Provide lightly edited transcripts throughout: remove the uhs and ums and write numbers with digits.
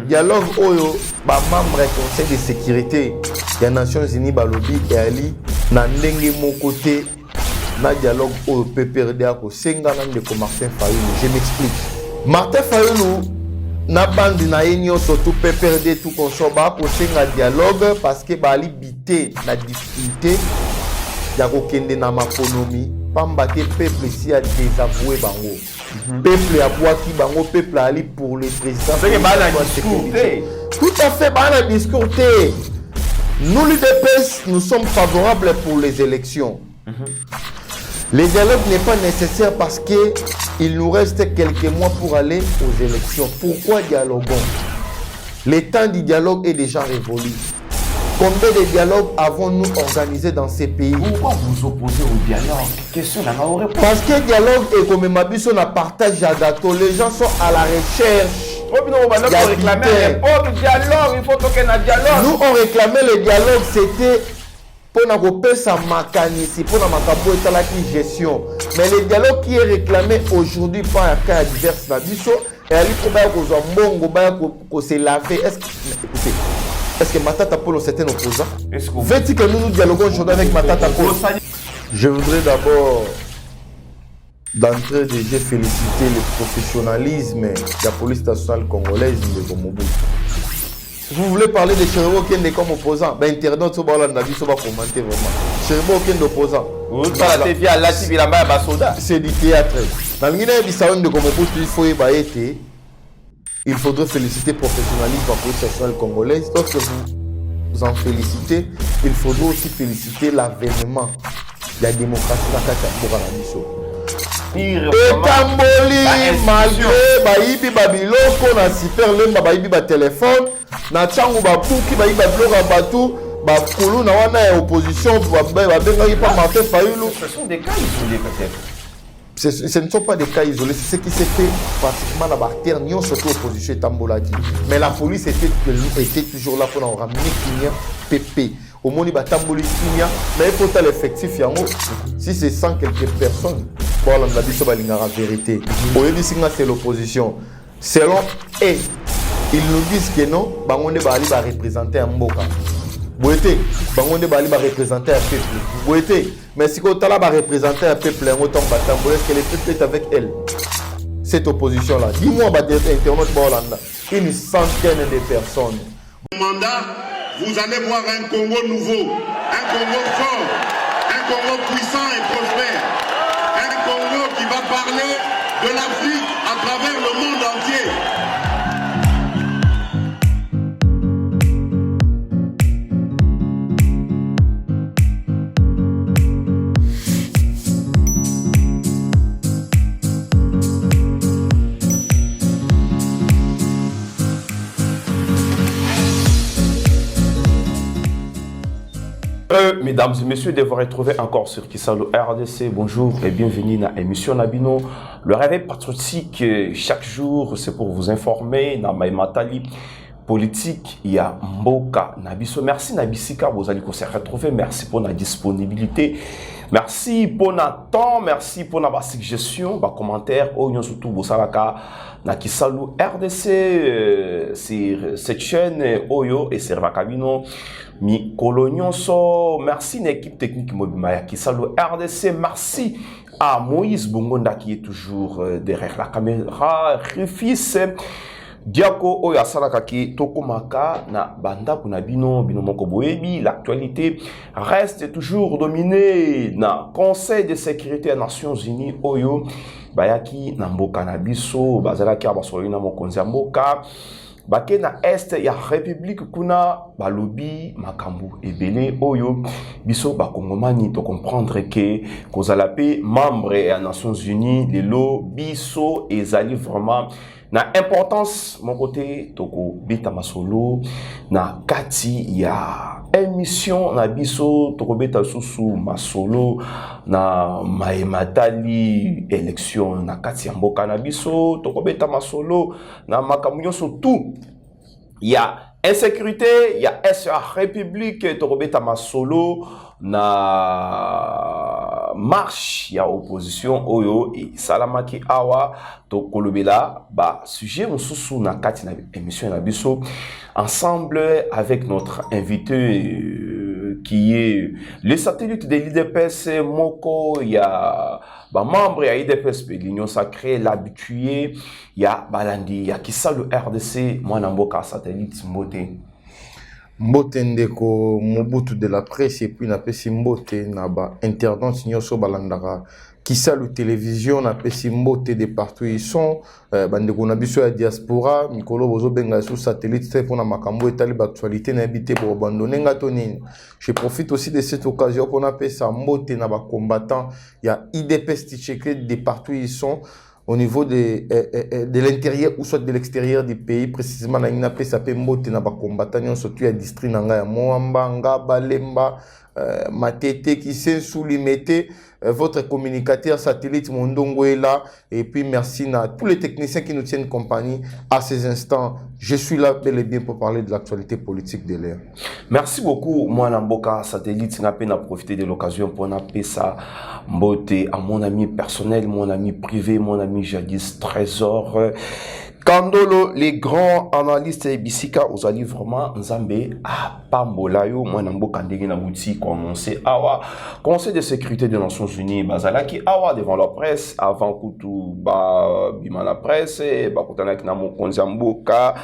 Dialogue oyo ba membre du Conseil de sécurité des Nations Unies balobi et ali na ndenge moko te na dialogue oyo PPRD ko senga na ndeko Martin Fayulu. Je m'explique. Martin Fayulu na bandi na yenyo surtout PPRD tout consort ba ko senga dialogue parce que ba ali bité na difficulté ya ko kende na makonomi pamba te peuple si a désavoué bango. Peuple a boaki bango, peuple ali pour le président. C'est que bana discours. Tout à fait bana discours. Nous l'UDPS, nous sommes favorables pour les élections. Le dialogue n'est pas nécessaire parce que il nous reste quelques mois pour aller aux élections. Pourquoi dialoguons? Le temps du dialogue est déjà révolu. Combien de dialogues avons-nous organisé dans ces pays? Pourquoi vous opposez au dialogue? Question là, on répond. Parce que le dialogue est comme ma biso na partage à gâteau. Les gens sont à la recherche. On réclamait le dialogue, il faut qu'il y ait un dialogue. Nous on réclamait le dialogue, c'était pour na kopesa makanisi, pour na makabo et la gestion. Mais le dialogue qui est réclamé aujourd'hui par un cas divers na biso et ali ko ba ko zo mbongo ba ko se laver. Est-ce que Matata Polo c'est un opposant? Veux-tu que nous dialoguons aujourd'hui avec Matata Polo? Je voudrais d'abord, d'entrée de jeu, féliciter le professionnalisme de la police nationale congolaise de Mobutu. Vous voulez parler de Chéribo Kende comme opposant? Ben, internaute, ça va commenter vraiment. Chéribo Kende opposant. C'est du théâtre. Dans le Guinée-Bissau de Mobutu, il faudrait féliciter le professionnalisme de la police nationale congolaise. Lorsque vous en félicitez, il faudrait aussi féliciter l'avènement de la démocratie dans le Etamboli, malgré Baïbi Babiloko, na super lemba Baïbi ba téléphone, na tchangu ba pouki Baïbi ba bloga batou, ba koulou na wana opposition, ba benga pas Martin Fayulu. Ce sont des cas isolés peut-être. Ce ne sont pas des cas isolés, c'est ce qui s'est fait pratiquement dans la terre, ni surtout opposition Tambolaki. Mais la police était toujours là pour nous ramener Kinia PP. Au moins, il y a Tamboli Kinia, mais il faut l'effectif. Si c'est 100 quelques personnes, bon, on a dit que c'est la vérité. C'est l'opposition. Selon eux, ils nous disent que non, on va représenter un Mboka. Boété, Bangonde Bali va représenter un peuple. Boété, mais si Kotala va représenter un peuple, est-ce que le peuple est avec elle? Cette opposition-là. Dis-moi, internaute, une centaine de personnes. Mandat, vous allez voir un Congo nouveau, un Congo fort, un Congo puissant et prospère, un Congo qui va parler de l'Afrique à travers le monde entier. Mesdames et messieurs, de vous retrouver encore sur Kisalo RDC. Bonjour et bienvenue dans l'émission Nabino. Le réveil patriotique, chaque jour, c'est pour vous informer. Dans Maïmatali politique, il y a Mboka Nabiso. Merci Nabisika, vous allez se retrouver. Merci pour la disponibilité. Merci pour notre temps. Merci pour la suggestion, les commentaires. Oh, surtout, vous savez na Kisalo RDC, sur cette chaîne Oyo et sur Vakabino. Mi Colonioso, merci à l'équipe technique Mobimaya Kisalo RDC, merci à Moïse Bongonda qui est toujours derrière la caméra, Rufis, Diako Oya Salakaki, Tokomaka, na Banda Kunabino, Binomoko Boebi, l'actualité reste toujours dominée na Conseil de sécurité des Nations Unies Oyo, Bayaki, Namboka Nabiso, Bazalaki Abasoyina Mokonzi Mboka. Bake na est ya république kuna balobi makambu ebele oyo biso bakongomani to comprendre que kozalape membre des Nations Unies lelo biso ezali vraiment na importance mon côté toko beta masolo na kati ya émission na biso toko beta susu masolo na Maïmatali élection na kati ya mboka na biso toko beta masolo na makambu surtout il y a insécurité, il y a SR République, Torobeta Masolo, na marche ya opposition oyo et salamaki awa to kolobela ba sujet mususu na kati na émission na biso ensemble avec notre invité qui est le satellite de l'IDPS moko ya ba membre ya IDPS l'Union sacrée l'habitué ya balandi ya Kisalu RDC mwana mboka satellite mbote Mbote ndeko Mobutu de la presse et puis na pesi mbote na ba internaute nyoso balandaka Kisalu télévision na pesi mbote de partout ils sont bandeko na biso ya diaspora mikolo bozo benga sur satellite c'est pour na makambo etali ba actualité na habité pour abandonner ngato nini. Je profite aussi de cette occasion pour na pesa mbote na ba combattants ya IDPS Tchèque de partout ils sont au niveau de l'intérieur ou soit de l'extérieur du pays, précisément na ina pesa pe mbote na ba combattants surtout ya district nanga ya Moamba, Ngaba, Lemba, Matete qui s'est soulimité votre communicateur satellite Mondongo est là et puis merci à tous les techniciens qui nous tiennent compagnie à ces instants. Je suis là bel et bien pour parler de l'actualité politique de l'air. Merci beaucoup moi Namboka satellite n'a pas profité de l'occasion pour napper ça mbote à mon ami personnel, mon ami privé, mon ami jadis Trésor Kandolo, les grands analystes et Bissika, vous allez vraiment Nzambe à Pambolayo, moi Nambo Kandegi Nabouti, commencé Awa, Conseil de sécurité des Nations Unies, Bazalaki Awa devant la presse, avant Koutou, Bima la presse, Bakoutanak Namo Konzamboka,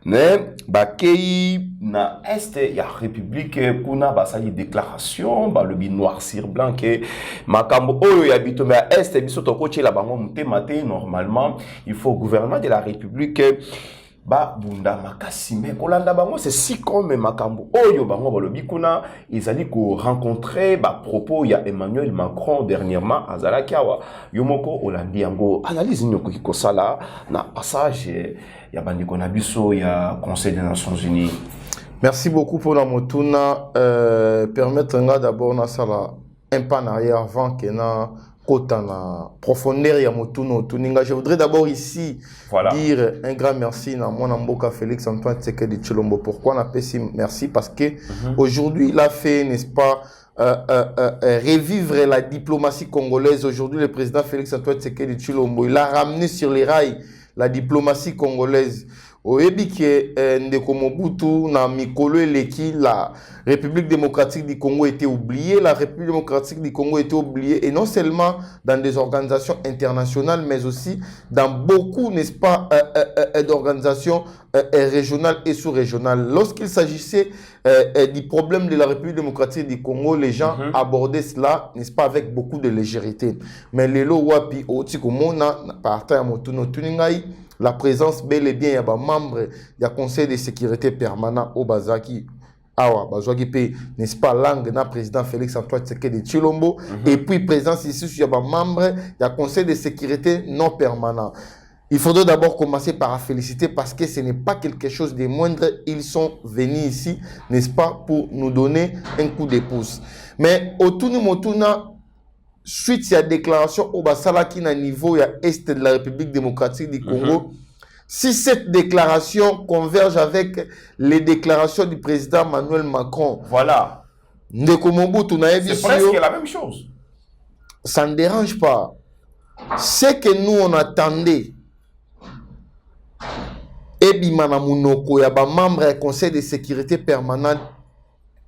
mais Bakei, na Est, il y a République, Kuna, Basali déclaration, le bin noir sur blanc, Makambo, Oyo, Yabito, mais à Est, Bisoto Koche, la bango, Mouté, normalement, il faut au gouvernement de la République. Ba bunda makasime kolanda bango c'est si comme makambo oyo bango balobi kuna ils allaient ko rencontrer ba propos ya Emmanuel Macron dernièrement azala kiawa yomoko olandi yango analyse nyoko ko sala na passage ya bandiko na biso ya Conseil des Nations Unies. Merci beaucoup pour la motuna permettre d'abord na sala un pas en arrière avant que na Kotana, profondeur ya motuno tuninga. Je voudrais d'abord ici dire un grand merci à mon amboka Félix Antoine Tshisekedi Tshilombo. Pourquoi on appelle merci? Parce que aujourd'hui il a fait, n'est-ce pas, revivre la diplomatie congolaise. Aujourd'hui le président Félix Antoine Tshisekedi Tshilombo, il a ramené sur les rails la diplomatie congolaise. Oyebi ke ndeko Mobutu na mikolo eleki la République démocratique du Congo était oubliée, la République démocratique du Congo était oubliée et non seulement dans des organisations internationales mais aussi dans beaucoup, n'est-ce pas, d'organisations régionales et sous-régionales. Lorsqu'il s'agissait du problème de la République démocratique du Congo, les gens abordaient cela, n'est-ce pas, avec beaucoup de légèreté. Mais les lo wapi otiko mona parta motuno tuningai la présence bel et bien, il y a des membres du Conseil de sécurité permanent au Bazaki. Awa, Bazwaki P, n'est-ce pas, langue na président Félix Antoine Tshisekedi Tshilombo. Et puis, présence ici, il y a des membres du Conseil de sécurité non permanent. Il faudrait d'abord commencer par féliciter parce que ce n'est pas quelque chose de moindre. Ils sont venus ici, n'est-ce pas, pour nous donner un coup de pouce. Mais, au Tunu Motuna, suite à la déclaration au Basalaki na niveau ya Est de la République démocratique du Congo, si cette déclaration converge avec les déclarations du président Emmanuel Macron, voilà, c'est presque la même chose. Ça ne dérange pas. Ce que nous on attendait, Ebimana Mounoko, ya ba membre du Conseil de sécurité permanent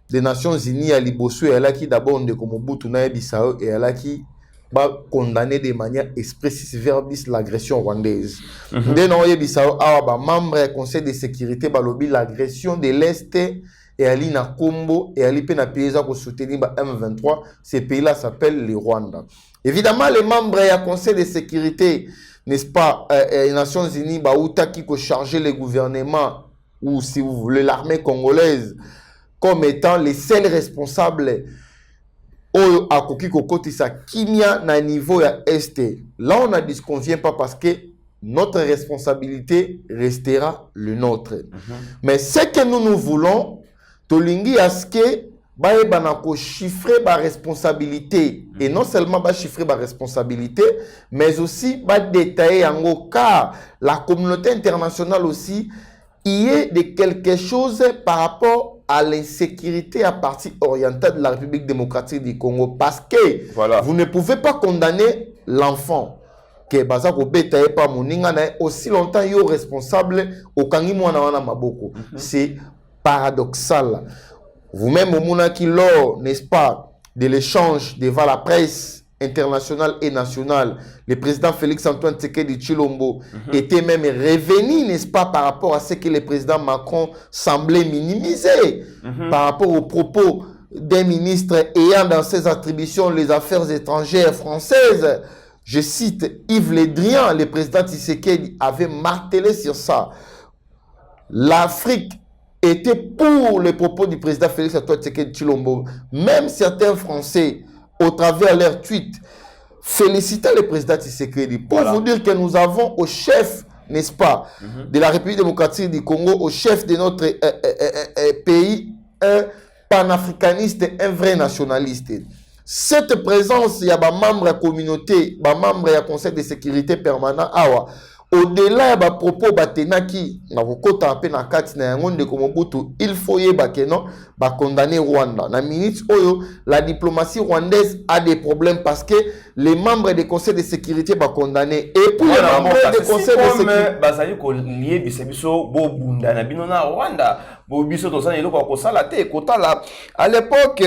des Nations Unies à Liboso et à qui d'abord de Mobutu na Bissau et à qui va condamner de manière expressis verbis l'agression rwandaise. Dès non Bissau a ba membre du Conseil de sécurité balobi l'agression de l'Est et ali na Combo et ali pe na pays pour soutenir ba M23. Ces pays-là s'appellent les Rwanda. Évidemment les membres du Conseil de sécurité, n'est-ce pas, les Nations Unies ba outa qui ko charger le gouvernement ou si vous voulez l'armée congolaise comme étant les seuls responsables au akoki kokotisa kimia na niveau ya Est. Là, on ne disconvient pas parce que notre responsabilité restera le nôtre. Mais ce que nous voulons, tolingi aske ba banako chiffrer ba responsabilité et non seulement ba chiffrer ba responsabilité, mais aussi ba détailler en car la communauté internationale aussi y est de quelque chose par rapport à l'insécurité à partie orientale de la République démocratique du Congo. Parce que vous ne pouvez pas condamner l'enfant que baza ko beta pas moninga na aussi longtemps yo responsable au kangi mwana wana maboko. C'est paradoxal. Vous-même au Mounaki lors, n'est-ce pas, de l'échange devant la presse internationale et nationale, le président Félix-Antoine Tshisekedi Tshilombo était même revenu, n'est-ce pas, par rapport à ce que le président Macron semblait minimiser par rapport aux propos d'un ministre ayant dans ses attributions les affaires étrangères françaises. Je cite Yves Le Drian, le président Tshisekedi avait martelé sur ça. L'Afrique était pour les propos du président Félix-Antoine Tshisekedi Tshilombo. Même certains Français, au travers leur tweet, félicitaient le président Tshisekedi pour vous dire que nous avons au chef, n'est-ce pas, de la République démocratique du Congo, au chef de notre pays, un panafricaniste, un vrai nationaliste. Cette présence, il y a des membres de la communauté, des membres du Conseil de sécurité permanent, au-delà des propos batenaki, il faut condamner Rwanda. Dans minute, la diplomatie rwandaise a des problèmes parce que les membres du Conseil de sécurité sont condamnés. Et puis les membres du Conseil de sécurité. À l'époque,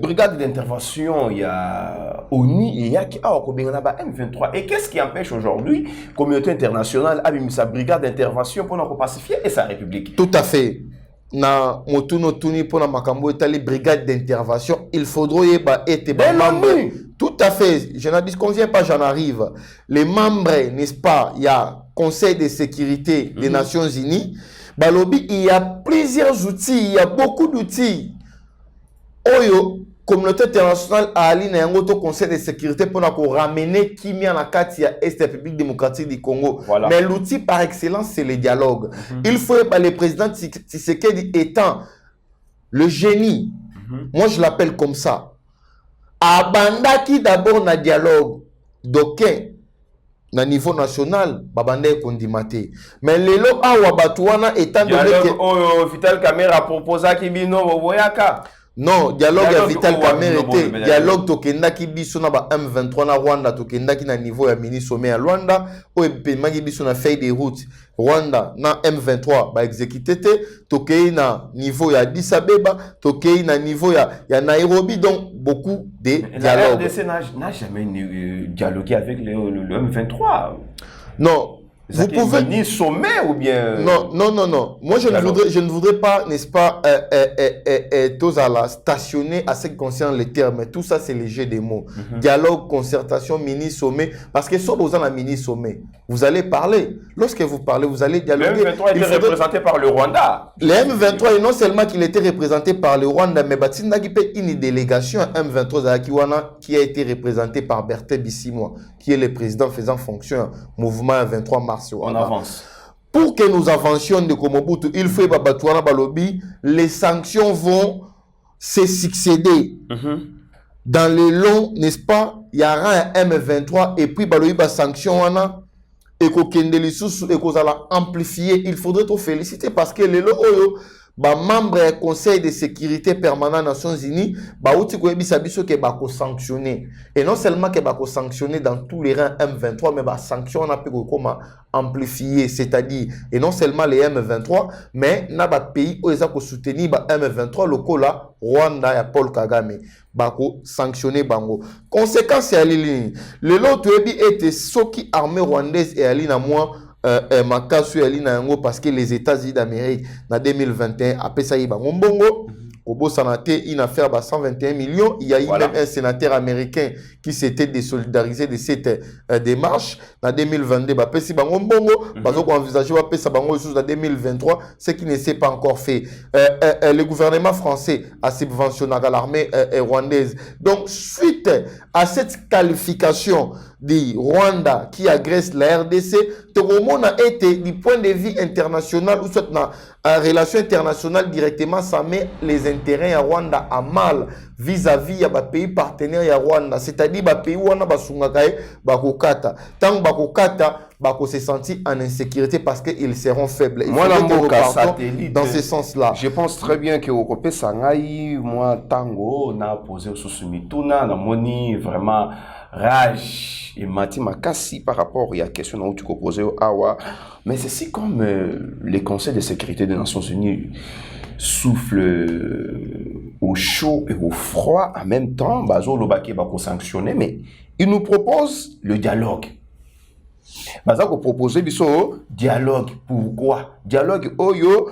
brigade d'intervention, il y a ONU et il y a M23. Et qu'est-ce qui empêche aujourd'hui la communauté internationale à sa brigade d'intervention pour nous pacifier et sa république? Tout à fait. Na motuno tuni pour la makambo etali brigade d'intervention, il faudrait être membre. Tout à fait. Je n'en disconviens pas, j'en arrive. Les membres, n'est-ce pas, il y a Conseil de sécurité des Nations Unies. Balobi, il y a plusieurs outils, il y a beaucoup d'outils. Oyo, communauté internationale a aligné un autre conseil de sécurité pour ramener Kimia na Katia Est République démocratique du Congo. Mais l'outil par excellence, c'est le dialogue. Il faut que le président Tshisekedi étant le génie, moi je l'appelle comme ça, abandaki d'abord na dialogue d'aucun na niveau national, babande kondimate. Mais les lots awa batuana étant donné que Vital Kamerhe a proposé Kibino Boboyaka. Non, dialogue à Vital Kamerhe était dialogue tokendaki biso na ba M23 na Rwanda, tokendaki na niveau ya mini sommet à Rwanda, o epemaki biso na feuille de route Rwanda na M23 ba exécuté te, tokei na niveau ya Addis Abeba, tokei na niveau ya Nairobi, donc beaucoup de dialogue. La RDC n'a jamais dialogué avec le M23. Non. Vous pouvez ni sommet ou bien non. Moi je ne voudrais pas, n'est-ce pas, tous à la stationner à ce qui concerne les termes. Tout ça c'est léger des mots. Dialogue, concertation, mini sommet. Parce que soit vous avez un mini sommet, vous allez parler. Lorsque vous parlez, vous allez dialoguer. Le M23 était représenté par le Rwanda. Le M23, et non seulement qu'il était représenté par le Rwanda, mais une délégation M23 qui a été représentée par Bertin Bisimwa, qui est le président faisant fonction mouvement 23 mars. On avance. Pour que nous avancions de Komobutu, il faut que les sanctions vont se succéder. Dans le long, n'est-ce pas, il y aura un M23 et puis Balobi ba sanction et qu'on amplifier. Il faudrait te féliciter parce que les lots membre du Conseil de sécurité permanent des Nations Unies, sanctionner. Et non seulement que sanctionner dans tous les rangs M23, mais sanction amplifier, c'est-à-dire, et non seulement les M23, mais na pays où ils ont soutenu M23, le là, Rwanda et Paul Kagame, sanctionner bango. Conséquence, c'est à l'île. Le lot était ce qui armée rwandaise et à l'île à moi. Parce que les États-Unis d'Amérique en 2021 après ça Kobo Sanate, une affaire de 121 millions. Il y a eu même un sénateur américain qui s'était désolidarisé de cette démarche. En 2022, parce qu'on envisageait en 2023, ce qui ne s'est pas encore fait. Le gouvernement français a subventionné l'armée rwandaise. Donc, suite à cette qualification du Rwanda qui agresse la RDC, tout le monde a été, du point de vue international, ou soit dans la relation internationale directement, ça met les intérêts à Rwanda à mal vis-à-vis des pays partenaires à Rwanda. C'est-à-dire les pays où on a bakokata. Tant bakokata, se sentir en insécurité parce qu'ils seront faibles. Moi, satellite, dans ce sens-là. Je pense très bien que au Copé Sangaï, moi, Tango, on a posé au Sousumituna, on a moni vraiment rage et Mati Makassi par rapport à la question où tu posais au Awa. Mais c'est si comme les conseils de sécurité des Nations Unies soufflent au chaud et au froid en même temps, Bazo Lobake va sanctionner, mais ils nous proposent le dialogue. Bazo va proposer biso dialogue. Pourquoi? Dialogue oyo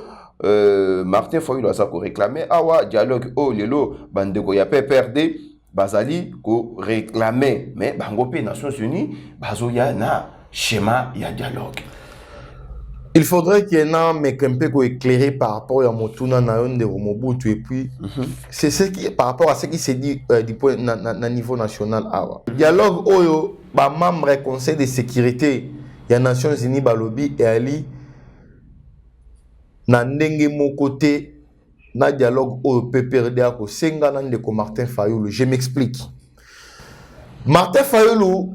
Martin Fayulu a réclamé awa dialogue o lelo bandeko ya PPRD bazali ko réclamer mais bango pe Nations Unies bazo ya na schéma ya dialogue. Il faudrait qu'il y ait un mec un peu éclairé par rapport à Motuna Nayon de Romobutu et puis c'est ce qui par rapport à ce qui s'est dit du point na niveau national awa. Dialogue oyo ba membre conseil de sécurité ya Nations Unies balobi et ali na ndenge mon côté na dialogue oyo PPRD ko senga na ndeko Martin Fayulu. Je m'explique. Martin Fayulu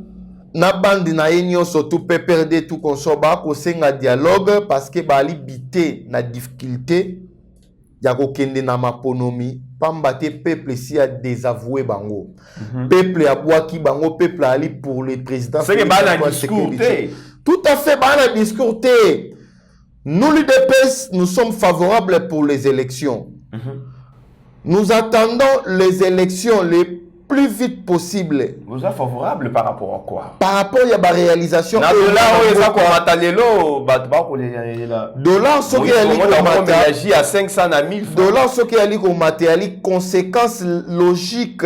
na bandi na yenyo surtout PPRD tout consort ba ko senga dialogue parce que ba li bité na difficulté ya ko kende na maponomi pamba te peuple si a désavoué bango. Peuple a boaki bango peuple ali pour le président. C'est que ba na discours. Tout à fait ba na discours. Nous, l'UDPS, nous sommes favorables pour les élections. Nous attendons les élections les plus vite possible. Vous êtes favorable par rapport à quoi? Par rapport à la réalisation. Dollar, ce qui est à 500 à 1000 francs. Dollar, ce qui est conséquence logique.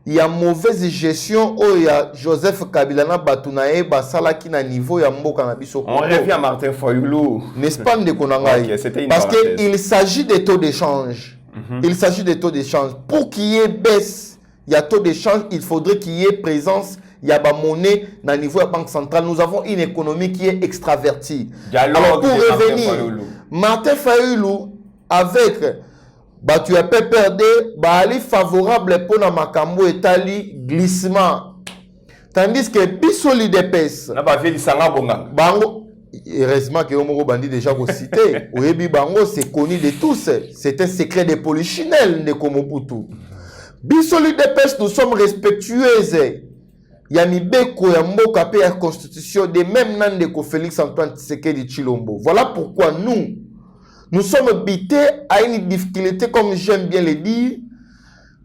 Il y a mauvaise gestion où il y a Joseph Kabila na Batunae basala ki na niveau ya mboka na biso. On revient à Martin Fayulu. N'est-ce pas Ndekonangai? Parce qu'il s'agit des taux d'échange. Il s'agit des taux d'échange. Pour qu'il y ait baisse, il y a taux d'échange, il faudrait qu'il y ait présence, il y a ba monnaie na niveau de la banque centrale. Nous avons une économie qui est extravertie. Alors pour revenir, Martin Fayulu avec tu as PPRD, ali favorable pour la makambo etali glissement. Tandis que bisoli d'EPS. Bango, heureusement que Omoro Bandi déjà cité. Oyebi bango c'est connu de tous. C'est un secret de polichinelle de Komobutu. Bisoli d'EPS, nous sommes respectueuses. Yami Beko ya mboka pe ya constitution de même Nandeko Félix Antoine Tshisekedi Tshilombo. Voilà pourquoi nous sommes bités à une difficulté, comme j'aime bien le dire,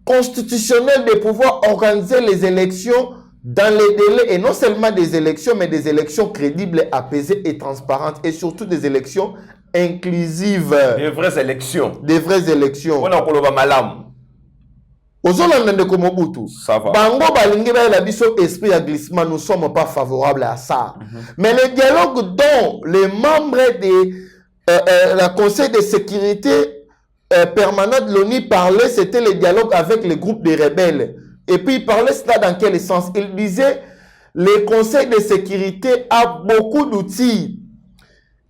constitutionnelle de pouvoir organiser les élections dans les délais, et non seulement des élections, mais des élections crédibles, apaisées et transparentes, et surtout des élections inclusives. Des vraies élections. Des vraies élections. On a encore malam. Ozolanda de Komobutu. Ça va. Bango balingi ba la biso esprit à glissement, nous ne sommes pas favorables à ça. Mais le dialogue dont les membres des le Conseil de sécurité permanent de l'ONU parlait, c'était le dialogue avec les groupes de rebelles. Et puis il parlait cela dans quel sens? Il disait le Conseil de sécurité a beaucoup d'outils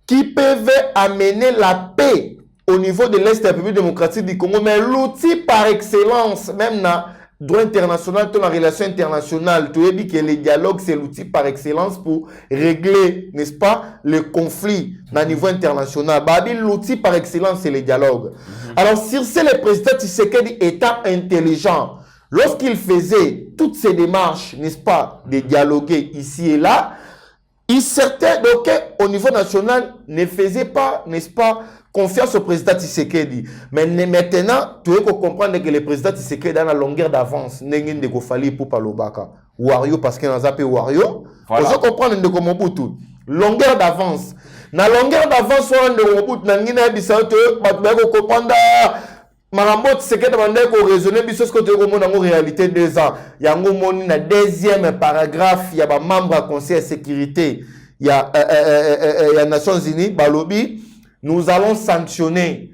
qui peuvent amener la paix au niveau de l'Est de la République démocratique du Congo. Mais l'outil par excellence, même dans le droit international, dans la relation internationale, tu as dit que le dialogue, c'est l'outil par excellence pour régler, n'est-ce pas, le conflit au niveau international. L'outil par excellence, c'est le dialogue. Alors, si c'est le président Tshisekedi étant intelligent, lorsqu'il faisait toutes ces démarches, n'est-ce pas, de dialoguer ici et là, il certain donc au niveau national ne faisait pas, n'est-ce pas, confiance au président Tshisekedi. Mais maintenant, tu veux comprendre que le président Tshisekedi a la longueur d'avance. N'engin de Kofali pour Palobaka. Wario parce qu'il a zappé Wario. Vous comprendre de Komobutu. Longueur d'avance. Na longueur d'avance, on de Komobutu. N'engin bisa te batubeko comprendre. Marambo Tshisekedi bande ko raisonner biso ce que tu comprendre en réalité 2 ans. Yango moni na deuxième paragraphe, il y a ba membre à conseil de sécurité. Il y a Nations Unies, Balobi. Nous allons sanctionner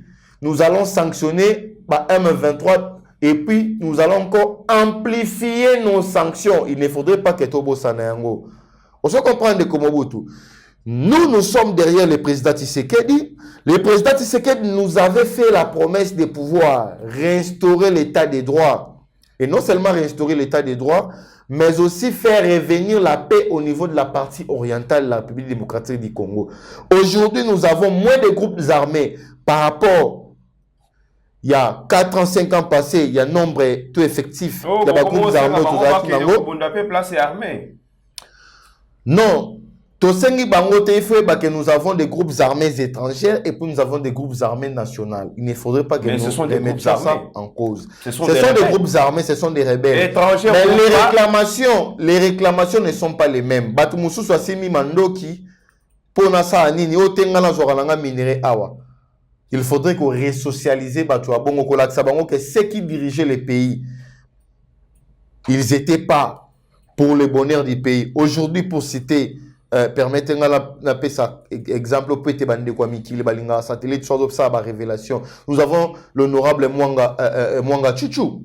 M23 et puis nous allons encore amplifier nos sanctions. Il ne faudrait pas que Tobo Sanayango. On se comprend de Komobutu. Nous sommes derrière le président Tshisekedi. Le président Tshisekedi nous avait fait la promesse de pouvoir réinstaurer l'état des droits. Et non seulement réinstaurer l'état des droits, mais aussi faire revenir la paix au niveau de la partie orientale de la République démocratique du Congo. Aujourd'hui, nous avons moins de groupes armés par rapport il y a 4 ans, 5 ans passés, il y a nombre tout effectif. Il y a des groupes armés armés. Non. Il faut que nous avons des groupes armés étrangers et puis nous avons des groupes armés nationaux. Il ne faudrait pas que nous les mettions ça en cause. Ce sont des groupes armés, ce sont des rebelles. Étrangers, mais les réclamations ne sont pas les mêmes. Batumoussou soit simi mandoki pour nasa anini otengana zokalanga minéré awa. Il faudrait qu'on resocialise que ceux qui dirigeaient les pays, ils n'étaient pas pour le bonheur du pays. Aujourd'hui, pour citer, permettez-moi d'appeler ça exemple, satellite, ça révélation. Nous avons l'honorable Mwanga Chuchu.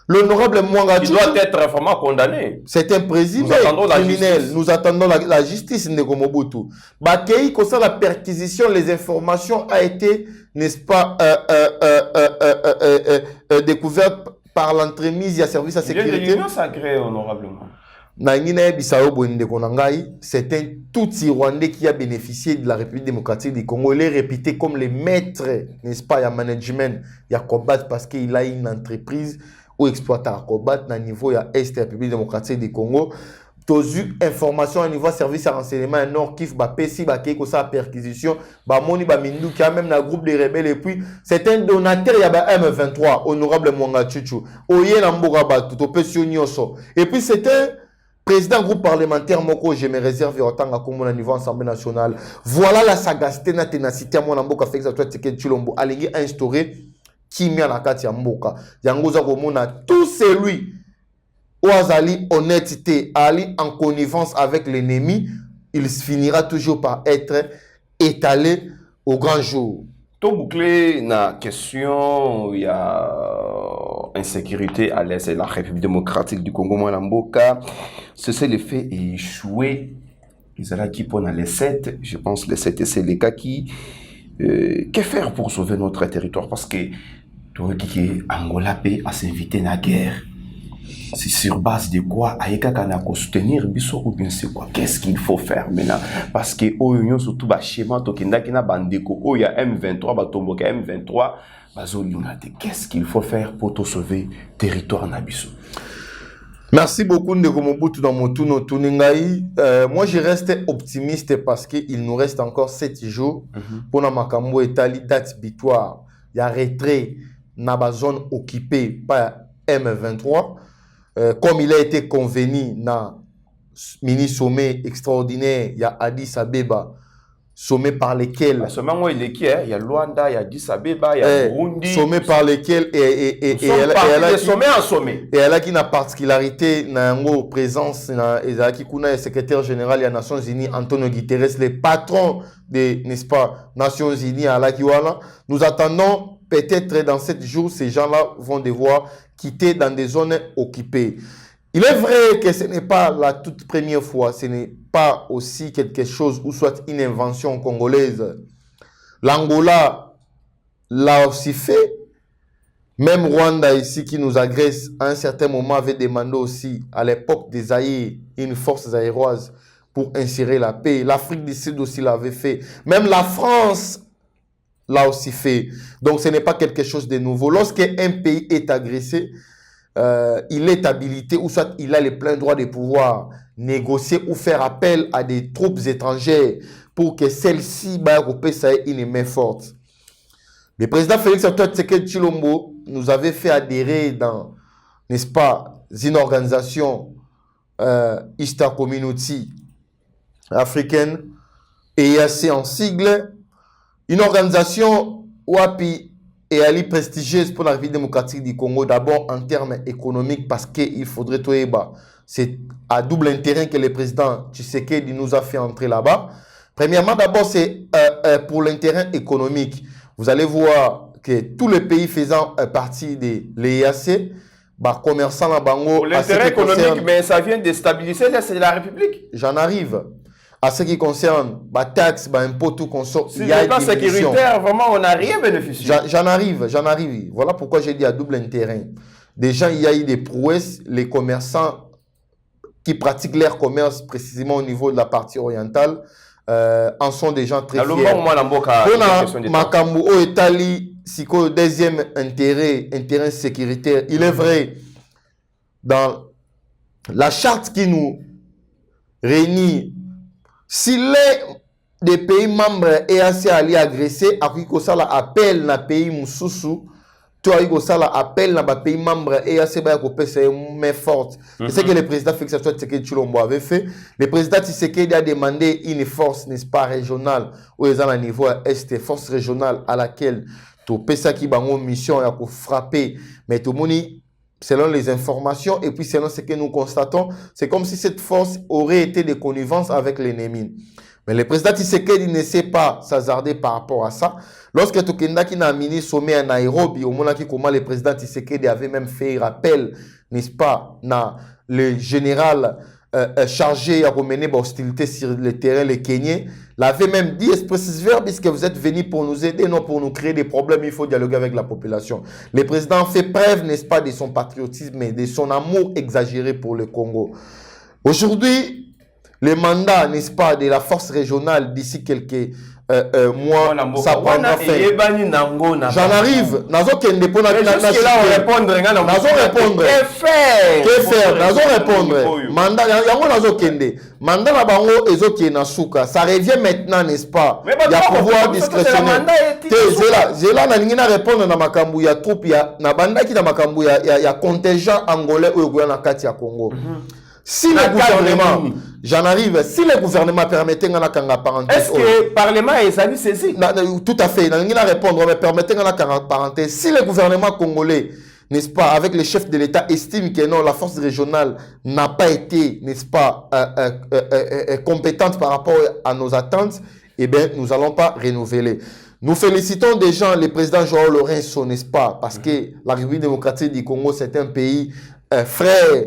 L'honorable Mwanga Chuchu doit être vraiment condamné. C'est un président criminel. Nous attendons la justice de Mobutu. Bakei, comme ça, la perquisition, les informations a été, n'est-ce pas, découverte par l'entremise du service à sécurité. Il y a l'union sacrée, honorablement. C'est un tout Rwandais qui a bénéficié de la République démocratique du Congo. Il est réputé comme les maîtres, n'est-ce pas, il y a management, il y a combat parce qu'il a une entreprise ou exploitant combat à niveau il y a Est République démocratique du Congo. Tous eu information à niveau service à renseignement nord kif ba pesi ba keko sa perquisition ba moni ba mindu qui a même un groupe de rebelles et puis c'est un donateur il y a ba M23 honorable Mwanga Chuchu oye na mboka ba tout opesio nyoso et puis c'est un président groupe parlementaire moko je me réserve autant comme au niveau Assemblée nationale. Voilà la sagacité na ténacité à mon mboka fait ça toi Tshisekedi Tshilombo alingi instaurer kimia na kati ya mboka yangoza komona tout celui ou azali honnêteté ali en connivence avec l'ennemi, il finira toujours par être étalé au grand jour. Tout bouclé na question, il y a insécurité à l'est de la République démocratique du Congo Mwanamboka. C'est le fait échoué. Ils allaient qui pendant les 7, je pense les 7 et c'est les cas qui. Que faire pour sauver notre territoire? Parce que Angola peut s'inviter à la guerre. C'est sur base de quoi Aïka Kanako soutenir Bisso ou bien c'est quoi? Qu'est-ce qu'il faut faire maintenant? Parce que au union surtout ba schéma tokenda kina bandeko o ya M23 ba tomboka M23 bazo lunate. Qu'est-ce qu'il faut faire pour te sauver territoire na Bisso? Merci beaucoup Ndeko Mobutu dans mon tourno Tuningai. Moi je reste optimiste parce qu'il nous reste encore 7 jours pour na makambo etali date butoir. Il y a retrait na ba zone occupée par M23. Comme il a été convenu dans mini sommet extraordinaire, il y a Addis Abeba, sommet par lesquels. Sommet où il est qui? Il y a Luanda, il y a Addis Abeba, il y a Burundi. Sommet par lesquels et elle a sommet en sommet. Et elle a une particularité dans la présence qui le secrétaire général des Nations Unies Antonio Guterres, le patron des n'est-ce pas Nations Unies à la Kiwala. Nous attendons peut-être dans 7 jours ces gens-là vont devoir quitter dans des zones occupées. Il est vrai que ce n'est pas la toute première fois, ce n'est pas aussi quelque chose ou soit une invention congolaise. L'Angola l'a aussi fait. Même Rwanda ici qui nous agresse à un certain moment avait demandé aussi à l'époque des Zaïre une force zaïroise pour insérer la paix. L'Afrique du Sud aussi l'avait fait. Même la France l'a aussi fait. Donc ce n'est pas quelque chose de nouveau. Lorsqu'un pays est agressé, il est habilité ou soit il a le plein droit de pouvoir négocier ou faire appel à des troupes étrangères pour que celles-ci ait une main forte. Le président Félix Antoine Tshisekedi Tshilombo nous avait fait adhérer dans, n'est-ce pas, une organisation East Community africaine, EAC en sigle, une organisation WAPI et ali prestigieuse pour la République démocratique du Congo, d'abord en termes économiques, parce qu'il faudrait tout éba. C'est à double intérêt que le président Tshisekedi nous a fait entrer là-bas. Premièrement, d'abord, c'est pour l'intérêt économique. Vous allez voir que tous les pays faisant partie de l'EAC, commerçants là bango. Pour l'intérêt économique, mais ça vient déstabiliser la République. J'en arrive. À ce qui concerne la taxe, impôt, tout consort, il y a des sécuritaire, vraiment, on n'a rien bénéficié. J'en arrive. Voilà pourquoi j'ai dit à double intérêt. Déjà, il y a eu des prouesses, les commerçants qui pratiquent leur commerce précisément au niveau de la partie orientale en sont des gens très fiers. Makambu o Etali, siko deuxième intérêt sécuritaire. Il est vrai, dans la charte qui nous réunit, si les pays membres EAC alliés agressés, Akiko Sala appelle na pays Moussousou, toi Akiko Sala appelle na pays membres EAC ba ko pesa main forte. C'est ce que le président Félix Tshisekedi Tshilombo avait fait. Le président Tshisekedi a demandé une force, n'est-ce pas, régionale, où ils ont un niveau est, force régionale à laquelle tout pesa qui bango mission à frapper, mais tout moni selon les informations et puis selon ce que nous constatons, c'est comme si cette force aurait été de connivence avec l'ennemi. Mais le président Tshisekedi ne sait pas s'hasarder par rapport à ça. Lorsque Tokendaki n'a mini sommet à Nairobi, au moment comment le président Tshisekedi avait même fait rappel, n'est-ce pas, le général chargé à mener l'hostilité sur le terrain, le Kenyans, l'avait même dit expressis verbis que vous êtes venus pour nous aider, non pour nous créer des problèmes, il faut dialoguer avec la population. Le président fait preuve, n'est-ce pas, de son patriotisme et de son amour exagéré pour le Congo. Aujourd'hui, le mandat, n'est-ce pas, de la force régionale d'ici quelques mois, ça prendra fin. J'en arrive. Nazo kende pour répondre. Que faire? Nazo répondre. Mandat, yango nazo kende. Mandat na bango ezoki na suka. Ça revient maintenant, n'est-ce pas? Il y a pouvoir discrétionnaire. J'ai là na répondre na makambu ya troupe ya na banda ki na makambu ya contingent angolais ou na kati ya Congo. Si le gouvernement, j'en arrive, si le gouvernement permettait de parenthèse. Est-ce que le Parlement est saisi? Tout à fait, il a répondre, mais permettez de parenthèse. Si le gouvernement congolais, n'est-ce pas, avec les chefs de l'État, estime que non, la force régionale n'a pas été, n'est-ce pas, compétente par rapport à nos attentes, eh bien, nous n'allons pas renouveler. Nous félicitons déjà le président Joao Lourenço, n'est-ce pas, parce que la République démocratique du Congo, c'est un pays frère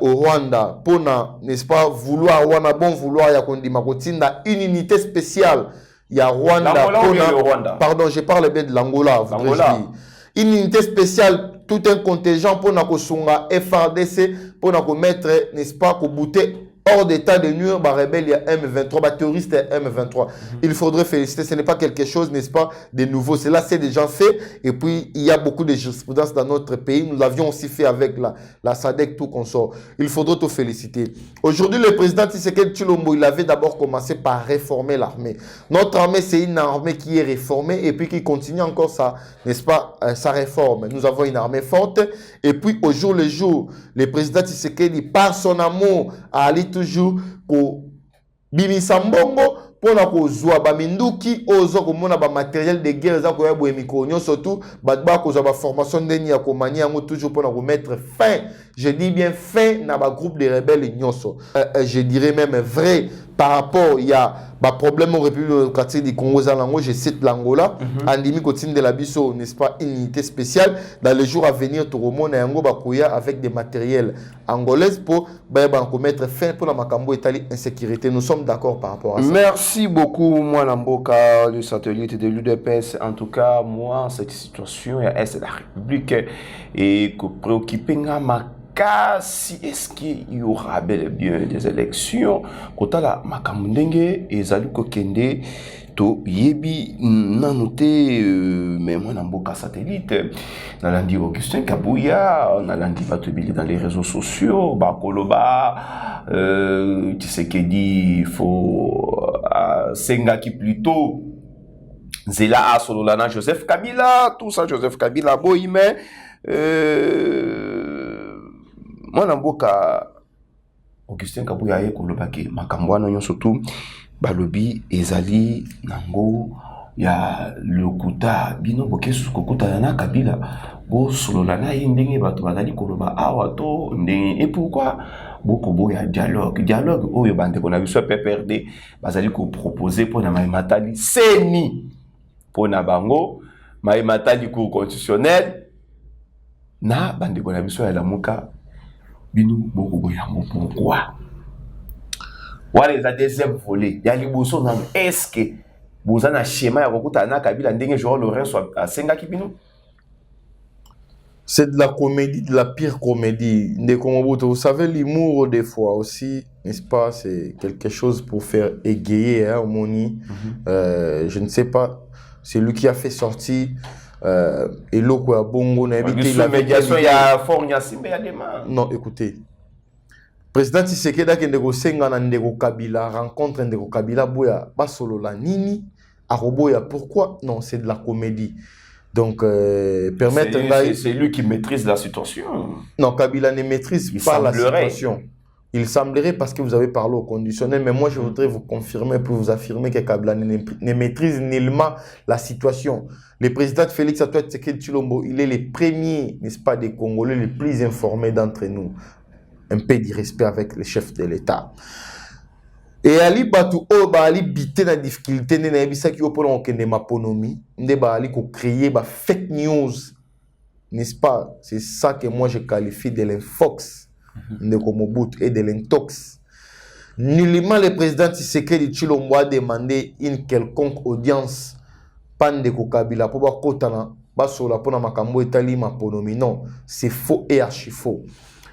au Rwanda, pour n'est-ce pas, vouloir, vouloir, une unité spéciale. Il y a Rwanda, pardon, je parle bien de l'Angola, une unité spéciale, tout un contingent pour Nakosunga, FRDC, pour mettre, n'est-ce pas, pour bouter hors d'état de nuire, rebelle, il y a M23, terroriste M23. Il faudrait féliciter, ce n'est pas quelque chose, n'est-ce pas, de nouveau. Cela, c'est déjà fait. Et puis, il y a beaucoup de jurisprudence dans notre pays. Nous l'avions aussi fait avec la SADC, tout consort. Il faudrait te féliciter. Aujourd'hui, le président Tshisekedi Tshilombo, il avait d'abord commencé par réformer l'armée. Notre armée, c'est une armée qui est réformée et puis qui continue encore sa, n'est-ce pas, sa réforme. Nous avons une armée forte. Et puis, au jour le jour, le président Tshisekedi, par son amour, a allé toujours pour bimisa mbongo pour na kozwa ba minduki ozo komona ba matériel de guerre za ko ya boemiko surtout ba kozwa ba formation ndeni ya komania ngo toujours pour na remettre fin, je dis bien fin na ba groupe de rebelles nyonso. Je dirais même vrai par rapport il y a ba problème au République démocratique du Congo zalango, je cite l'Angola, andimi kotine de la biso, n'est-ce pas, une unité spéciale dans les jours à venir tout remona yango ba koya avec des matériels angolais pour mettre fin pour la makambo etali insécurité. Nous sommes d'accord par rapport à ça. Merci beaucoup, moi Lamboka, le satellite de l'UDPS. En tout cas, moi, cette situation est de la République et que préoccupé si est-ce qu'il y aura bel et bien des élections, quand la makamundenge et zaluko kende to yebi n'a noté mais moi Lamboka satellite, n'a lundi Augustin Kabouya, n'a lundi Batubili dans les réseaux sociaux, Bakoloba, tu sais qu'il dit il faut Senga qui plutôt Zela Asololana, Joseph Kabila, tout ça Joseph Kabila Bohime, moi Namboka Augustin Kabouya ye kolobaki makambwana nyo surtout balobi ezali nango ya lokuta bino bokesu kokuta na Kabila bo sololana ndenge bato bazali koloba awa to ndenge et pourquoi beaucoup boya dialogue oyo bande kona biso PPRD bazali ko proposer pour na Matali seni pour na bango Matali cour constitutionnel na bande kona biso ya lamuka bino beaucoup boya pourquoi wala eza deuxième volet ya liboso na est-ce que bozana schéma ya kokuta na Kabila ndenge Joao Lourenço asengaki bino. C'est de la comédie, de la pire comédie. Vous savez, l'humour, des fois aussi, n'est-ce pas, c'est quelque chose pour faire égayer, hein, Moni. Je ne sais pas, c'est lui qui a fait sortir Elo Kwa Bongo. Il y a fort, il y a des mains. Non, écoutez. Président Tshisekedi qui ndeko senga na ndeko Kabila rencontre ndeko Kabila boya basolo la nini aroboya pourquoi non c'est de la comédie donc c'est lui qui maîtrise la situation. Non, Kabila ne maîtrise pas la situation. Il semblerait parce que vous avez parlé au conditionnel, mais moi je voudrais vous confirmer pour vous affirmer que Kabila ne maîtrise nullement la situation. Le président Félix Antoine Tshisekedi Tshilombo, il est le premier, n'est-ce pas, des Congolais les plus informés d'entre nous. Un peu de respect avec les chefs de l'État. Et Ali Batou Oba Ali bité la difficulté ne n'ebisa qui opolo okende maponomi nde ba Ali ko créer ba fake news, n'est-ce pas? C'est ça que moi je qualifie de l'infox de Mobutu et de l'intox. Nullement le président Tshisekedi Tshilombo a demandé une quelconque audience Pandeko Kabila pour ba kotana ba sola pona makambo etali maponomi. Non, c'est faux et archi faux.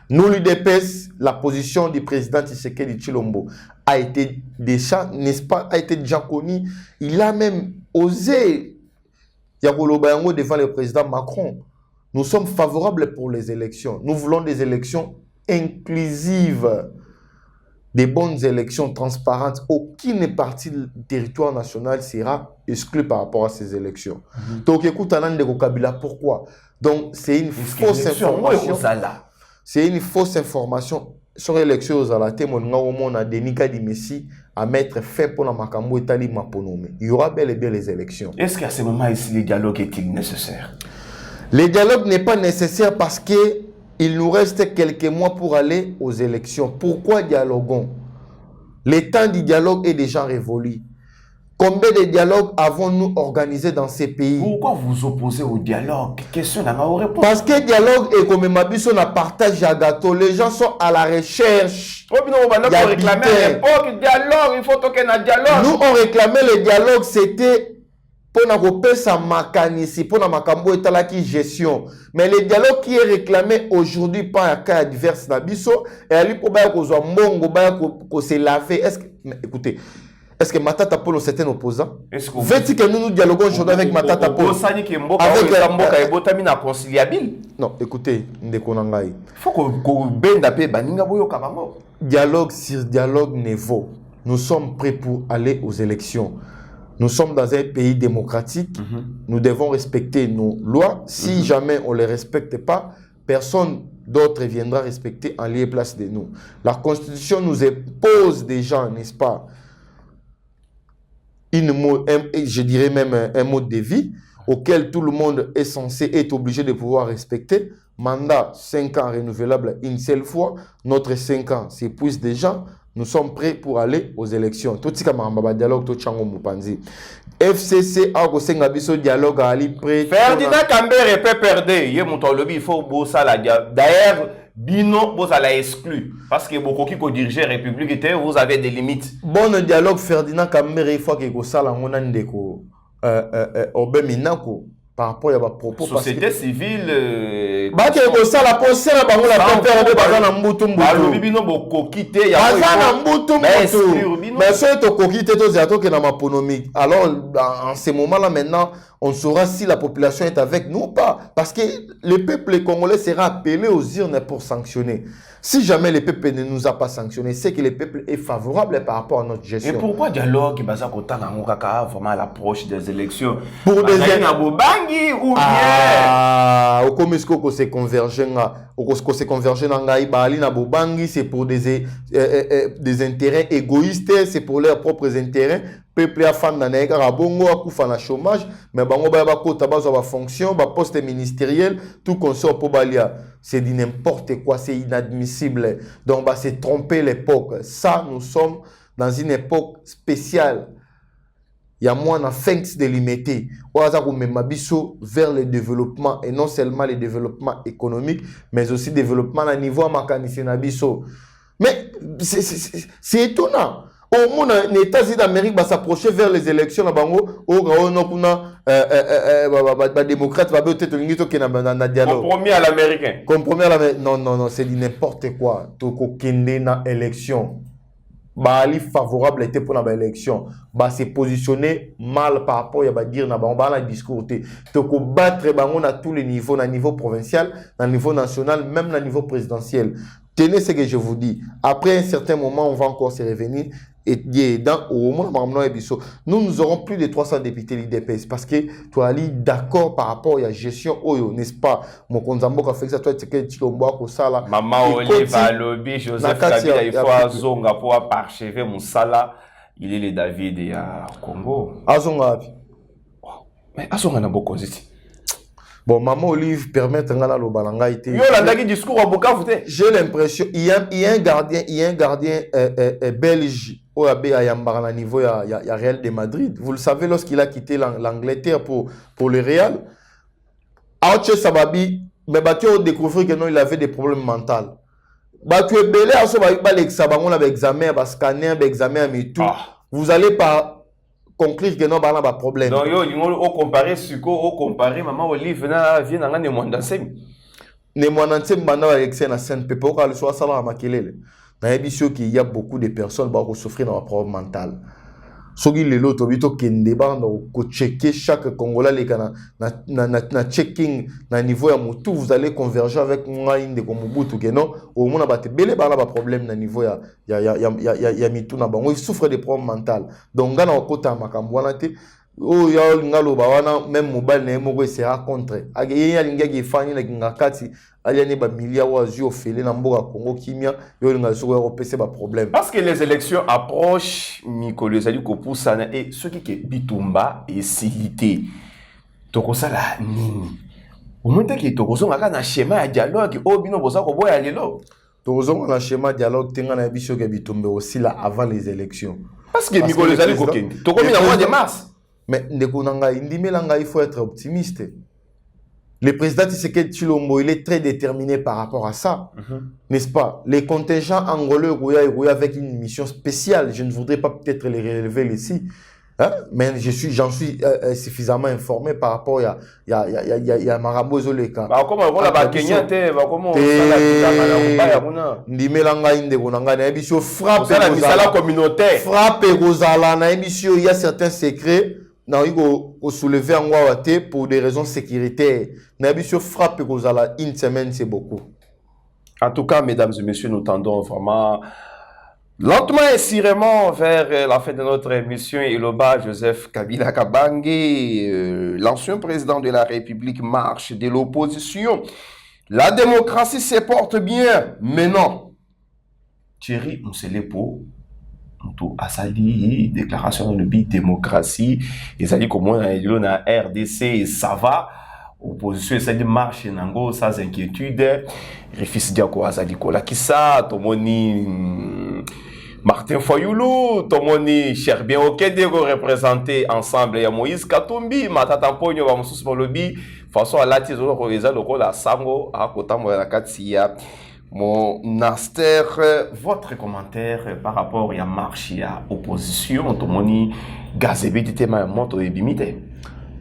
Nous, l'UDPS, la position du président Tshisekedi Tshilombo a été déjà, n'est-ce pas, a été déjà connue. Il a même osé Yakolobayango devant le président Macron. Nous sommes favorables pour les élections. Nous voulons des élections inclusives, des bonnes élections transparentes. Aucune partie du territoire national sera exclue par rapport à ces élections. Donc, écoute, Anandeko Kabila, pourquoi? Donc, c'est une fausse information. C'est une fausse information sur l'élection aux alatés. On a Denika di Messi à mettre fin pour la Makambo et Tali Maponome. Il y aura bel et bien les élections. Est-ce qu'à ce moment ici, le dialogue est-il nécessaire? Le dialogue n'est pas nécessaire parce qu'il nous reste quelques mois pour aller aux élections. Pourquoi dialoguons? Le temps du dialogue est déjà révolu. Combien de dialogues avons-nous organisé dans ces pays? Pourquoi vous opposez au dialogue? Question n'a pas réponse. Parce que le dialogue est comme Mabiso na partage à gâteau. Les gens sont à la recherche. On réclamait à l'époque dialogue. Il faut toquer un dialogue. Nous, on réclamait le dialogue. C'était pour na sa makanisi, pour na makambo et talaki gestion. Mais le dialogue qui est réclamé aujourd'hui par un cas divers Nabiso, et à lui pour qu'on se laver. Est-ce que, écoutez, est-ce que Matata Polo c'est un opposant? Veut-il que nous dialoguons aujourd'hui avec Matata Polo? Non, écoutez, il faut qu'on bende pe baninga boyo kabango. Dialogue sur dialogue ne vaut. Nous sommes prêts pour aller aux élections. Nous sommes dans un pays démocratique. Nous devons respecter nos lois. Si jamais on ne les respecte pas, personne d'autre viendra respecter en lieu et place de nous. La Constitution nous impose déjà, n'est-ce pas, je dirais même un mode de vie auquel tout le monde est censé être obligé de pouvoir respecter. Mandat 5 ans renouvelable une seule fois. Notre 5 ans s'épuise déjà. Nous sommes prêts pour aller aux élections. Tout ce qui est dialogue, tout chango mupanzi. FCC a aussi un dialogue à aller prêt. Ferdinand Kambere peut perdre. Il faut bosser la dialogue. D'ailleurs, Bino, vous allez exclu. Parce que beaucoup qui dirigent la République, vous avez des limites. Bon dialogue, Ferdinand Kambere, il faut que vous sachiez par rapport à vos propos. Société civile. La alors, en ce moment-là, maintenant, on saura si la population est avec nous ou pas. Parce que le peuple congolais sera appelé aux urnes pour sanctionner. Si jamais le peuple ne nous a pas sanctionné, c'est que le peuple est favorable par rapport à notre gestion. Et pourquoi dialogue vraiment à l'approche des élections? Pour des Bobangi ou bien comme est-ce qu'on se converge c'est pour des intérêts égoïstes, c'est pour leurs propres intérêts. Peuple a fan na neka bongo a kufa na chômage mais bango ba kota ba ba fonction ba poste ministériel tout consort pour balia. C'est dit n'importe quoi, c'est inadmissible. Donc bah c'est tromper l'époque. Ça, nous sommes dans une époque spéciale. Il y a moins de fin de limiter vers le développement et non seulement le développement économique mais aussi le développement à niveau mécanicien. Mais c'est étonnant. Au moins, les États-Unis d'Amérique va s'approcher vers les élections là bango démocrate va peut-être na dialogue. Compromis à l'américain. Compromis à l'américain. Non, c'est n'importe quoi. Toko kende na élection. Bali favorable était pour l'élection. Bah se positionner mal par rapport à dire na ba na discours te. Toko battre bango na tous les niveaux, na niveau provincial, na niveau national, même na niveau présidentiel. Tenez ce que je vous dis. Après un certain moment, on va encore se revenir. Et dans au moment nous aurons plus de 300 députés l'IDPS parce que tu as dit d'accord par rapport à la gestion, n'est-ce pas? Mon konzambo a fait ça, toi tu sais que sala. Maman Oliva Lobby, Joseph Kabila, il faut azonga pour parchever mon sala. Il est le David et à Congo. Azonga. Mais azonga na beaucoup ici. Bon, Maman Olive permet ngana lo balanga été. Yo la dagi discours à Bukavu. J'ai l'impression il y a un gardien belge au AB à Yambara niveau il y a Real de Madrid. Vous le savez lorsqu'il a quitté l'Angleterre pour le Real. Aoche Sababi mais battu au découvrir que non il avait des problèmes mentaux. Battu belé à ce ba l'examen avec examen ba scanner ba examen mais tout. Vous allez pas conclure que non ba na problème. Non yo au comparer suko au comparer Maman Olive na vient na ne mondansem. Ne mondansem banda ba excès na scène pepo ka le soit sala makelele. Na émission qu'il y a beaucoup de personnes qui souffrent dans un problème mental. Ce qui est l'autre, il faut checker chaque Congolais na checking na niveau ya mutu vous allez converger avec moi inde comme Mobutu que non au moins ba te belé ba problème na niveau ya mitu na bango il souffre de problèmes mentaux. Donc ngana okota makambo wana te oh ya ngalo ba wana même mobile na moko sera contre. Age ya lingaki fani na ngakati aliane ba milia wazio fele na mboka Congo kimia yo nga soko repese ba problème parce que les élections approchent Mikolo ezali ko poussana et ce qui est bitumba et silité tokosala nini au moins que tokosonga kana schéma ya dialogue o bino bosa ko boya lelo tokosonga na schéma dialogue tenga na biso ke bitumba aussi là avant les élections parce que Mikolo ezali ko kende tokomi na mois de mars mais ndeko nanga indimela ngai il faut être optimiste. Le président Tshisekedi Tshilombo, il est très déterminé par rapport à ça, n'est-ce pas? Les contingents angolais avec une mission spéciale, je ne voudrais pas peut-être les relever ici, hein? Mais j'en suis suffisamment informé par rapport à Marabo Zoleka. Comment on va Kenya te, comment Ndimelanga inde konanga na ebiso frappe communautaire. Frappe Rosala na ebiso, il y a certains secrets. Non, il faut soulever en Ouawate pour des raisons sécuritaires. Nabisio frappe une semaine, c'est beaucoup. En tout cas, mesdames et messieurs, nous tendons vraiment lentement et sûrement vers la fin de notre émission. Iloba Joseph Kabila Kabange, l'ancien président de la République, marche de l'opposition. La démocratie se porte bien, mais non. Thierry Mousselepo. Asali déclaration de la démocratie et ça dit comment na RDC ça va opposition ça dit marche nango sans inquiétude refus diako asali kola kisa tomoni Martin Fayoulou tomoni Cherbien Okende ko représenter ensemble ya Moïse Katumbi matata mponyo ba mususu bolobi façon à lati zo ko eza lokola sango akotambo na kati ya mon Naster, votre commentaire par rapport à la marche et à l'opposition,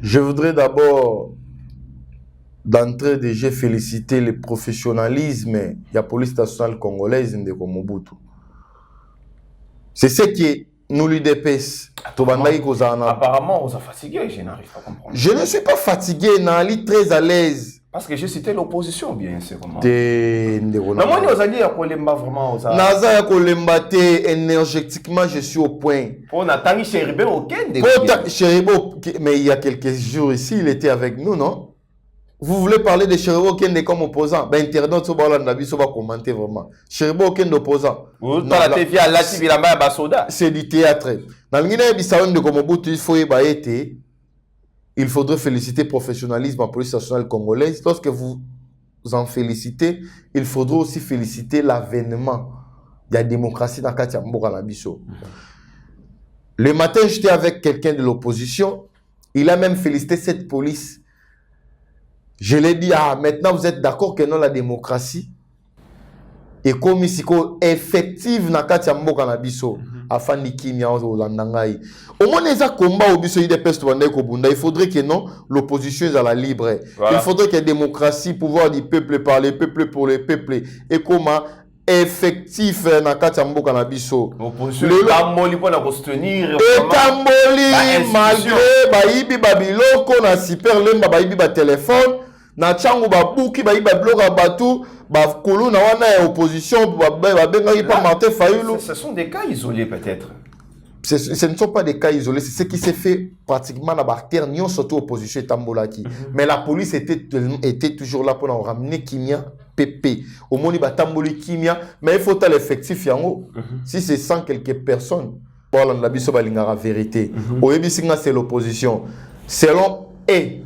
je voudrais d'abord, d'entrée de jeu, féliciter le professionnalisme de la police nationale congolaise de Mobutu. C'est ce qui nous l'UDPS. Apparemment, on est fatigué, je n'arrive pas à comprendre. Je ne suis pas fatigué, je suis très à l'aise. Parce que j'ai cité l'opposition, bien sûr. Vraiment. Énergétiquement, je suis au point. Mais il y a quelques jours ici, il était avec nous, non? Vous voulez parler de Cheribo Okende comme opposant? Ben, internaute, ça va commenter vraiment. Cheribo Okende opposant. C'est du théâtre. Dans le il faudrait féliciter le professionnalisme de la police nationale congolaise. Lorsque vous en félicitez, il faudrait aussi féliciter l'avènement de la démocratie dans le Nabiso. Le matin, j'étais avec quelqu'un de l'opposition. Il a même félicité cette police. Je lui ai dit, ah, maintenant vous êtes d'accord que non, la démocratie, et comme siko effective na kati ya mboka na biso afandi kimia olanda ngai omona eza combat au biso UDPS to banda ko bunda il faudrait que non l'opposition est à la libre il faudrait qu'il y ait démocratie pouvoir du peuple par le peuple pour le peuple et comment effectif na kati ya mboka na biso opposition tamboli pour la soutenir tamboli malgré bayibi babiloko na super lemba bayibi ba téléphone na changu babuki bayibi bloka batu ba kulu na wana ya opposition ba benga pas Martin Fayulu. Ce sont des cas isolés peut-être. Ce ne sont pas des cas isolés, c'est ce qui s'est fait pratiquement dans la terre, ni surtout opposition Tambolaki. Mais la police était toujours là pour nous ramener Kimia PP. Au moins, il y a Tamboli Kimia, mais il faut l'effectif yango. Si c'est 100 quelques personnes, bon, on a la vérité. Au début, c'est l'opposition. Selon eux,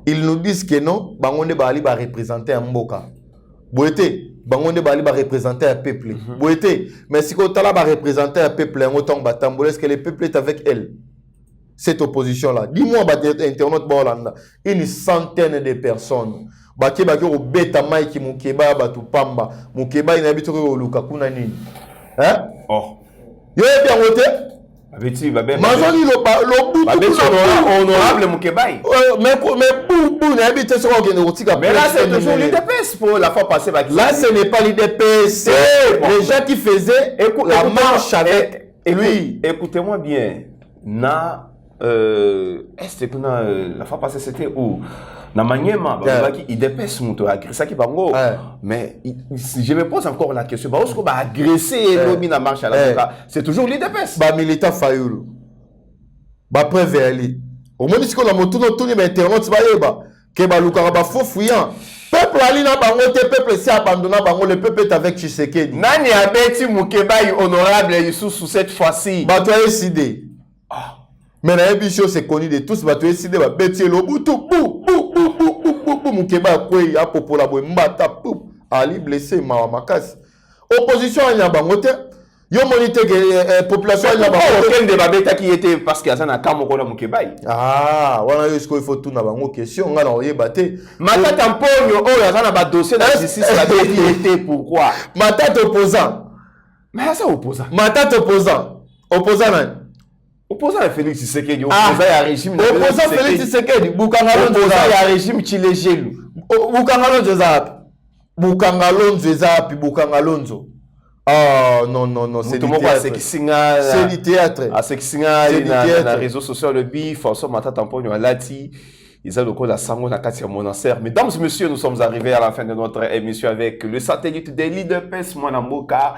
ils nous disent que non, on va représenter un Mboka. Boete, bangonde bali ba représenter un peuple. Boete, mais si Kotala va représenter un peuple, est-ce que le peuple est avec elle? Cette opposition-là. Dis-moi, internet Bolanda, une centaine de personnes. Baki baki au beta maiki mukeba batu pamba. Mukeba inabitu au Lukakuna nini. Hein? Oh. Yo bien voté? Abeti babe. Mazoni honorable Mukebai. Mais pour n'habiter sur le mais là c'est toujours l'IDPS pour la fois passée. Là ce n'est pas l'IDPS, c'est les gens qui faisaient la marche avec lui. Écoutez-moi bien. Est-ce que la fois passée c'était où? Na Maniema, il dépasse mon tour, agressé qui bango. Mais je me pose encore la question. Est-ce qu'on va agresser l'homme na marche à la c'est toujours l'IDPS. Ba militant Fayulu. Ba preuve ali. Au moins si qu'on a monté notre tour mais internet ba yeba. Que ba lukara ba faux fouillant. Peuple ali na bango te peuple si abandonné bango le peuple est avec Tshisekedi. Nani abeti Mukebai honorable sous cette fois-ci. Ba toi décidé. Mais la émission c'est connu de tous ba toi décidé ba beti lo butu Mukeba kwe ya popola boy mbata pou ali blessé ma makasi opposition ya bangote yo monite que population ya bangote aucun de babeta qui était parce que ça na kamoko na Mukeba wana yo il faut tout na bango question nga na oyeba te matata mponyo oyo azana ba dossier na justice la vérité pourquoi matata opposant mais ça opposant matata opposant nani opposant à Félix Tshisekedi, opposant à régime. Opposant à Félix Tshisekedi, opposant à régime Chilejelu. Bukangalonzo Zapi, Bukangalonzo. Ah non, c'est du théâtre. C'est du théâtre. C'est du théâtre. Les réseaux sociaux, le bif, François Matata Tamponio, Lati, ils ont le code à Sango, la Katia Monasser. Mesdames et messieurs, nous sommes arrivés à la fin de notre émission avec le satellite de l'IDPS Mwanamboka.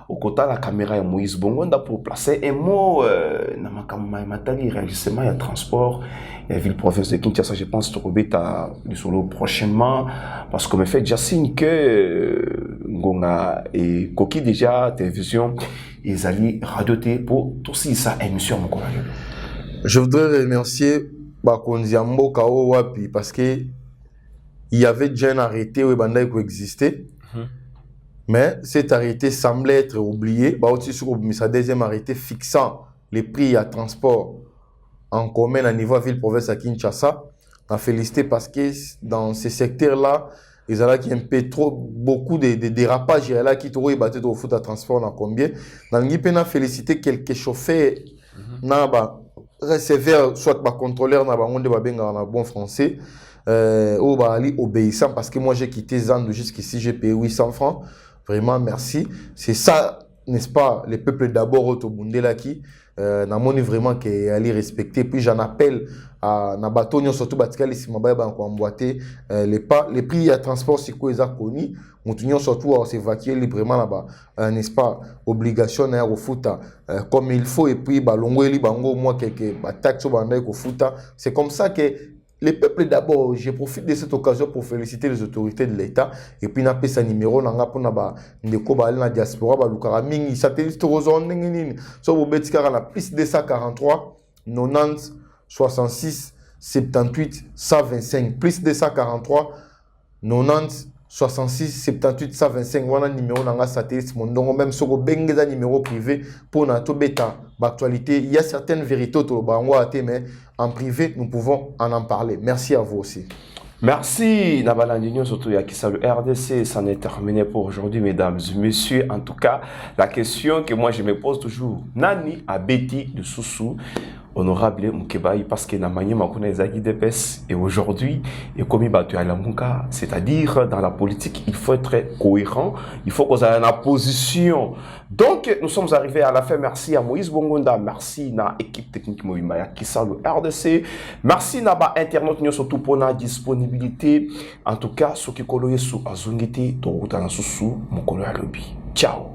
Au côté de la caméra, Moïse Bongonda pour placer un mot dans ma matali réalisement il y a transport et la ville-province de Kinshasa, je pense trouver le solo prochainement parce qu'on me fait déjà signe que Ngonga et Koki déjà télévision ils allaient radoter pour tout ça émission mon collègue. Je voudrais remercier Bakonzi Mboka Wapi parce que il y avait déjà un arrêté où Bandai existait. Mais cet arrêté semblait être oublié. Sa deuxième arrêté fixant les prix à transport en commun à niveau ville-province à Kinshasa. On a félicité parce que dans ces secteurs-là, ils ont un peu trop, beaucoup de dérapages. Il y a là qui trouvent battu au foot à transport dans combien. Dans le on a félicité quelques chauffeurs, receveurs, soit contrôleurs, on en bon français, obéissant parce que moi j'ai quitté Zandou jusqu'ici, j'ai payé 800 francs. Vraiment, merci. C'est ça, n'est-ce pas, les peuples d'abord au Tobundela qui n'a vraiment qu'à aller respecter. Puis j'en appelle à Nabatonio, surtout Batikali, si Mabaya va emboîter les prix à transport, c'est quoi, ils ont connu. Nous surtout à s'évacuer librement là-bas, n'est-ce pas, obligation au foot comme il faut. Et puis, l'ongwe bango au moins quelques taxes au foot. C'est comme ça que les peuples d'abord, je profite de cette occasion pour féliciter les autorités de l'État et puis n'a pas sa numéro nanga pour naba ndeko ba na diaspora ba lukara mingi satellite rozon nini so bo betikara na plus 243 90 66 78 125 plus 243 90 66 78 125 wana numéro nanga satellite mondongo même soko bengeza numéro privé pour na to beta actualité. Il y a certaines vérités autour de mais en privé nous pouvons en parler. Merci à vous aussi. Merci Nabalandinho, surtout Yakissa, le RDC, c'en est terminé pour aujourd'hui, mesdames et messieurs. En tout cas, la question que moi je me pose toujours, Nani a Betty de Soussou, honorable Moukebaï, parce que Namanye Makuna Ezagi Depes, et aujourd'hui, et comme Batu Alamunka, c'est-à-dire dans la politique, il faut être cohérent, il faut qu'on ait une position. Donc, nous sommes arrivés à la fin. Merci à Moïse Bongonda, merci à l'équipe technique Moïmaya Kissa, le RDC, merci à l'internaute, surtout pour la disponibilité. En tout cas, ce qui est sous Azungiti, Toruta Soussou, Mokolo Alobi. Ciao.